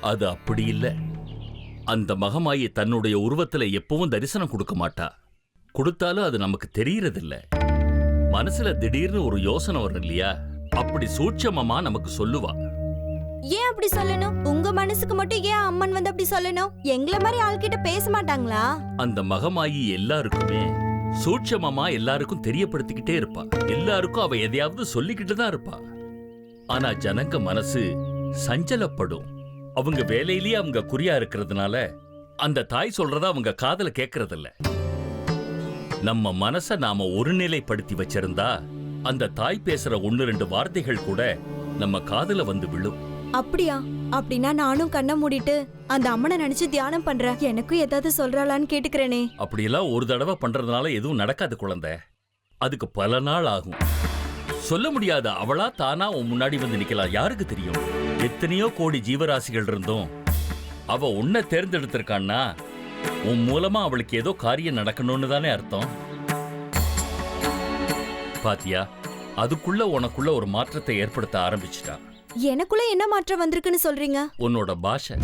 அது அப்படி இல்ல. அந்த மகமாயி தன்னுடைய உருவத்துல எப்பவும் தரிசனம் கொடுக்க மாட்டா. கொடுத்தாலும் அது நமக்கு தெரியறதில்ல. மனசுல திடீர்னு ஒரு யோசனை வரும் இல்லையா, அப்படி சூட்சமமா நமக்கு சொல்லுவா. ஏன் அப்படி சொல்லணும்? உங்க மனசுக்கு மட்டும் ஏன் அம்மன் வந்து அப்படி சொல்லணும்? எங்கள மாதிரி ஆள்கிட்ட பேச மாட்டாங்களா? அந்த மகமாயி எல்லாருக்குமே சூட்சமமா எல்லாருக்கும் தெரியப்படுத்திக்கிட்டே இருப்பா. எல்லாருக்கும் அவ எதையாவது சொல்லிக்கிட்டு தான் இருப்பா. ஆனா ஜனங்க மனசு சஞ்சலப்படும். அவங்க வேலையிலேயே அவங்க குறியா இருக்கிறதுனால அந்த தாய் சொல்றத அவங்க காதுல கேட்கறதில்ல. நம்ம மனச நாம ஒருநிலைப்படுத்தி வச்சிருந்தா அந்த தாய் பேசுற 1-2 வார்த்தைகள் கூட நம்ம காதுல வந்து விழும். அப்படியா? அப்படின்னா நானும் கண்ணை மூடிட்டு அந்த அம்மனை நினைச்சு தியானம் பண்றேன். எனக்கும் ஏதாவது சொல்றாளான்னு கேட்டுக்கிறேனே. அப்படியெல்லாம் ஒரு தடவை பண்றதுனால எதுவும் நடக்காது குழந்தை. அதுக்கு பல நாள் ஆகும். சொல்ல முடியாத அவளா தானா உன் முன்னாடி வந்து நிக்கலாம். யாருக்கு தெரியும்? எத்தனையோ கோடி ஜீவராசிகள் இருந்தும் அவ உன்னை தேர்ந்தெடுத்திருக்கான்னா உன் மூலமா அவளுக்கு ஏதோ காரியம் நடக்கணும்னு தானே அர்த்தம். பாத்தியா, அதுக்குள்ள உனக்குள்ள ஒரு மாற்றத்தை ஏற்படுத்த ஆரம்பிச்சுட்டா. எனக்குள்ள என்ன மாற்றம் வந்திருக்குன்னு சொல்றீங்க? உன்னோட பாஷை.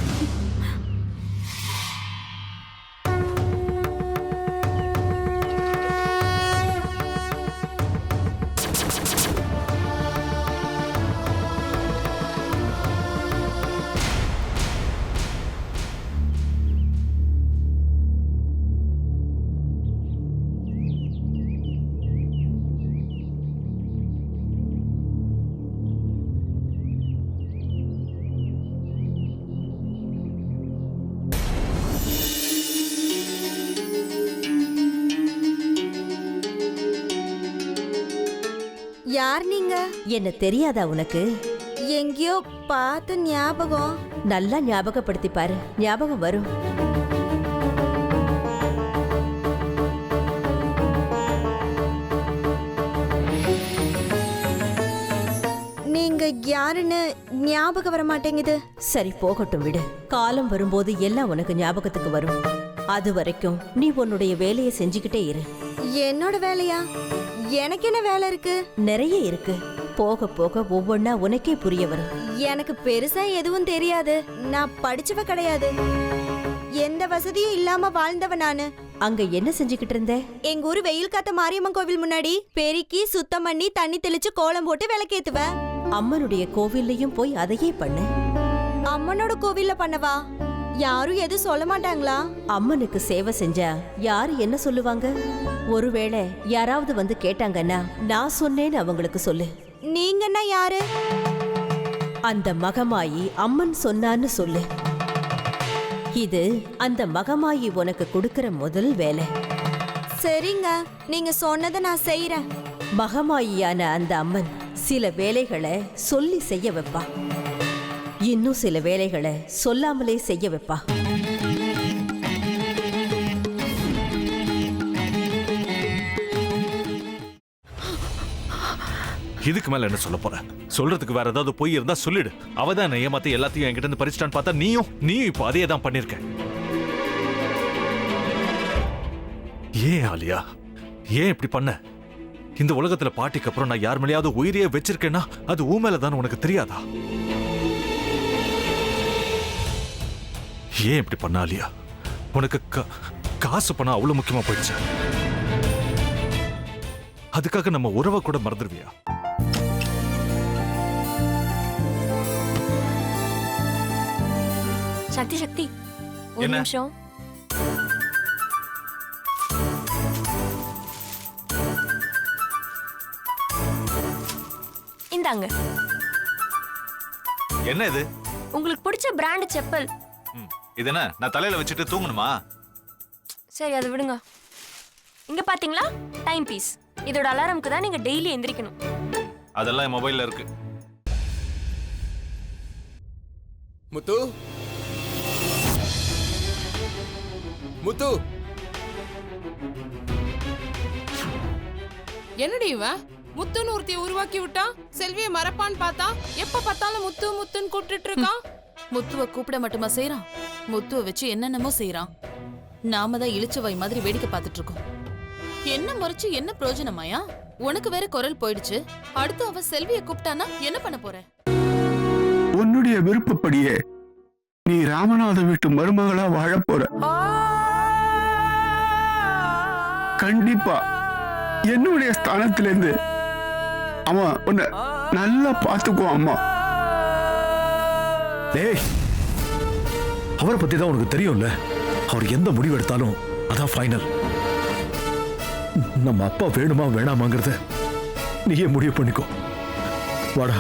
யார் நீங்க? என்ன தெரியாதா உனக்கு? எங்கேயோ பார்த்த ஞாபகம். நல்லா ஞாபகப்படுத்தி பாரு, ஞாபகம் வரும். நீங்க யாருன்னு ஞாபகம் வர மாட்டேங்குது. சரி போகட்டும், விடு. காலம் வரும்போது எல்லாம் உனக்கு ஞாபகத்துக்கு வரும். அது வரைக்கும் நீ உன்னுடைய வேலையை செஞ்சுக்கிட்டே இரு. என்னோட வேலையா? எனக்கு என்ன வேலை இருக்கு? நிறைய இருக்கு. போக போக ஒவ்வொன்னா உனக்கே புரிய வரும். எனக்கு பெருசா எதுவும் தெரியாது. நான் படிச்சவ கிடையாது. எந்த வசதியும் இல்லாம வாழ்ந்தவ நானு. அங்க என்ன செஞ்சுக்கிட்டு இருந்த? எங்க ஊரு வெயில் காத்த மாரியம்மன் கோவில் முன்னாடி பெருக்கி சுத்தம் பண்ணி தண்ணி தெளிச்சு கோலம் போட்டு விளக்கேத்துவேன். அம்மனுடைய கோவில்லையும் போய் அதையே பண்ணு. அம்மனோட கோவில்ல பண்ணவா? யாரும் எதுவும் சொல்ல மாட்டாங்களா? அம்மனுக்கு சேவை செஞ்சா யாரு என்ன சொல்லுவாங்க? ஒருவேளை யாராவது வந்து கேட்டாங்கன்னா நான் சொன்னேன்னு அவங்களுக்கு சொல்லு. நீங்கன்னா யாரு? அந்த மகமாயி அம்மன் சொன்னான்னு சொல்லு. இது அந்த மகமாயி உனக்கு கொடுக்கிற முதல் வேலை. சரிங்க, நீங்க சொன்னதை நான் செய்யறேன். மகமாயியான அந்த அம்மன் சில வேலைகளை சொல்லி செய்ய வைப்பா, இன்னும் சில வேலைகளை சொல்லாமலே செய்ய வைப்பா. இதுக்கு மேல என்ன சொல்ல போற? சொல்றதுக்கு வேற ஏதாவது போய் இருந்தா சொல்லிடு. அவதான் என்ன ஏமாத்தி எல்லாத்தையும் என்கிட்ட இருந்து பறிச்சிட்டான்னு பார்த்தா நீயும் இப்ப அதே தான் பண்ணிருக்க. ஏன் ஆலியா, ஏன் இப்படி பண்ண? இந்த உலகத்துல பாட்டிக்கு அப்புறம் நான் யார் மேலேயாவது உயிரியே வச்சிருக்கேன்னா அது ஊ மேலதான் உனக்கு தெரியாதா? ஏன் இப்படி பண்ண ஆலியா? உனக்கு காசு பணம் அவ்வளவு முக்கியமா போயிடுச்சு. அதுக்காக நம்ம உறவை கூட மறந்துடுவியா? சக்தி சக்தி, ஒரு நிமிஷம். இந்தாங்க. என்ன இது? உங்களுக்கு பிடிச்ச பிராண்ட் செப்பல். இது என்ன நான் தலையில வச்சுட்டு தூங்கணுமா? சரி, அதை விடுங்க. இங்க பாத்தீங்களா, டைம் பீஸ். இதோட அலாரம்க்கு தான் நீங்க டெய்லி எந்திரிக்கணும். அதெல்லாம் என் மொபைல்ல இருக்கு. முத்து, முத்து, என்னடி இவன் முத்துன்னு ஒருத்தைய உருவாக்கி விட்டான். செல்வியை மறப்பான்னு பார்த்தா எப்ப பார்த்தாலும் முத்து முத்துன்னு கூப்பிட்டு இருக்கான். முத்துவை கூப்பிட மட்டுமா செய்யறான், முத்துவை வச்சு என்னென்னமோ செய்யறான். நாம தான் இழிச்சவை மாதிரி வேடிக்கை பார்த்துட்டு இருக்கோம். என்ன முறைச்சு என்ன பிரயோஜனமாயா? உனக்கு வேற குரல் போயிடுச்சு. அடுத்து அவ செல்வியை கூப்பிட்டானா என்ன பண்ண போற? உன்னுடைய விருப்பப்படியே நீ ராமநாத வீட்டு மருமகளா வாழப் போற. கண்டிப்பா என்னுடைய ஸ்தானத்திலிருந்து அவன் உன்னை நல்லா பார்த்துக்குவான் அம்மா. டேய், அவரை பத்தி தான் உனக்கு தெரியும்ல. அவர் எந்த முடிவு எடுத்தாலும் அதான் ஃபைனல். நம்ம அப்பா வேணுமா வேணாமாங்கிறத நீயே முடிவு பண்ணிக்கோ. வாடா.